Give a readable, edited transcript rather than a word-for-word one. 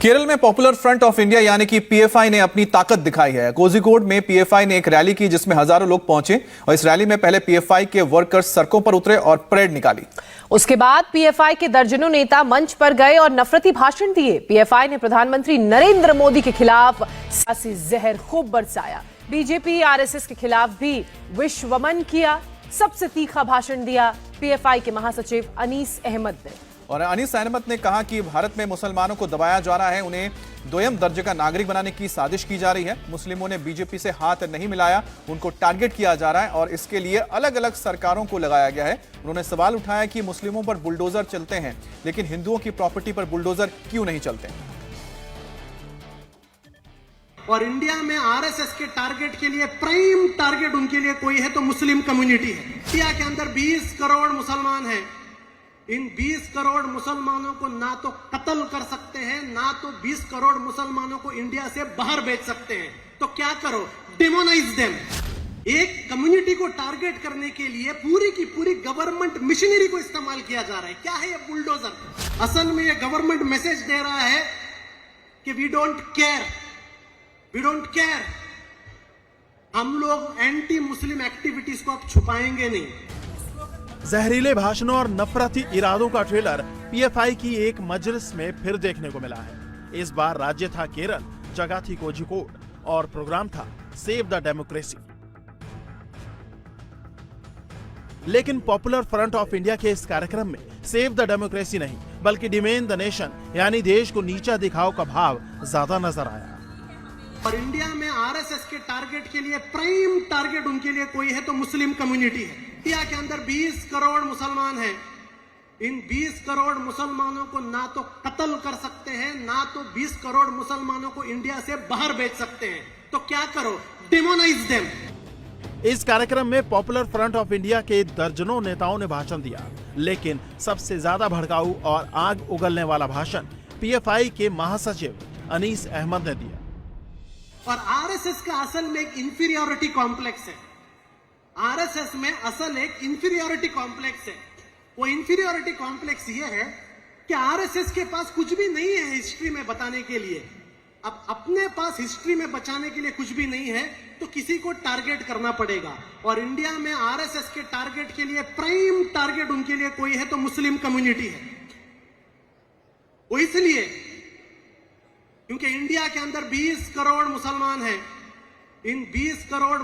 केरल में popular front of India यानी कि पीएफआई ने अपनी ताकत दिखाई है। कोझिकोड में पीएफआई ने एक रैली की जिसमें हजारों लोग पहुंचे और इस रैली में पहले पीएफआई के वर्कर्स सड़कों पर उतरे और परेड निकाली। उसके बाद पीएफआई के दर्जनों नेता मंच पर गए और नफरती भाषण दिए। पीएफआई ने प्रधानमंत्री नरेंद्र मोदी के खिलाफ सियासी जहर खूब बरसाया। बीजेपी आरएसएस के खिलाफ भी विश्वमन किया। सबसे तीखा भाषण दिया पीएफआई के महासचिव अनीस अहमद ने। और अनीस अहमद ने कहा कि भारत में मुसलमानों को दबाया जा रहा है, उन्हें दोयम दर्जे का नागरिक बनाने की साजिश की जा रही है। मुस्लिमों ने बीजेपी से हाथ नहीं मिलाया, उनको टारगेट किया जा रहा है और इसके लिए अलग अलग सरकारों को लगाया गया है। उन्होंने सवाल उठाया कि मुस्लिमों पर बुलडोजर चलते हैं लेकिन हिंदुओं की प्रॉपर्टी पर बुलडोजर क्यों नहीं चलते। और इंडिया में आरएसएस के टारगेट के लिए प्राइम टारगेट उनके लिए कोई है तो मुस्लिम कम्युनिटी है। इंडिया के अंदर 20 करोड़ मुसलमान हैं। इन 20 करोड़ मुसलमानों को ना तो कत्ल कर सकते हैं, ना तो 20 करोड़ मुसलमानों को इंडिया से बाहर भेज सकते हैं। तो क्या करो, डिमोनाइज देम। एक कम्युनिटी को टारगेट करने के लिए पूरी की पूरी गवर्नमेंट मशीनरी को इस्तेमाल किया जा रहा है। क्या है ये बुलडोजर? असल में ये गवर्नमेंट मैसेज दे रहा है कि we don't care, we don't care. हम लोग एंटी मुस्लिम एक्टिविटीज को अब छुपाएंगे नहीं। जहरीले भाषणों और नफरती इरादों का ट्रेलर पीएफआई की एक मजलिस में फिर देखने को मिला है। इस बार राज्य था केरल, जगह थी कोझिकोड और प्रोग्राम था सेव द डेमोक्रेसी। लेकिन पॉपुलर फ्रंट ऑफ इंडिया के इस कार्यक्रम में सेव द डेमोक्रेसी नहीं बल्कि डिमेन द नेशन यानी देश को नीचा दिखाओ का भाव ज्यादा नजर आया। और इंडिया में आरएसएस के टारगेट के लिए प्राइम टारगेट उनके लिए कोई है तो मुस्लिम कम्युनिटी है। इंडिया के अंदर 20 करोड़ मुसलमान हैं। इन 20 करोड़ मुसलमानों को ना तो कत्ल कर सकते हैं, ना तो 20 करोड़ मुसलमानों को इंडिया से बाहर भेज सकते हैं। तो क्या करो, डिमोनाइज देम। इस कार्यक्रम में पॉपुलर फ्रंट ऑफ इंडिया के दर्जनों नेताओं ने भाषण दिया, लेकिन सबसे ज्यादा भड़काऊ और आग उगलने वाला भाषण पीएफआई के महासचिव अनीस अहमद ने दिया। और आरएसएस का असल में एक इंफीरियोरिटी कॉम्प्लेक्स है। आरएसएस में असल एक इंफीरियोरिटी कॉम्प्लेक्स है। वो इंफीरियोरिटी कॉम्प्लेक्स ये है कि आरएसएस के पास कुछ भी नहीं है हिस्ट्री में बताने के लिए। अब अपने पास हिस्ट्री में बचाने के लिए कुछ भी नहीं है तो किसी को टारगेट करना पड़ेगा। और इंडिया में आरएसएस के टारगेट के लिए प्राइम टारगेट उनके लिए कोई है तो मुस्लिम कम्युनिटी है। वो इसलिए क्योंकि इंडिया के अंदर 20 करोड़ मुसलमान हैं। इन 20 करोड़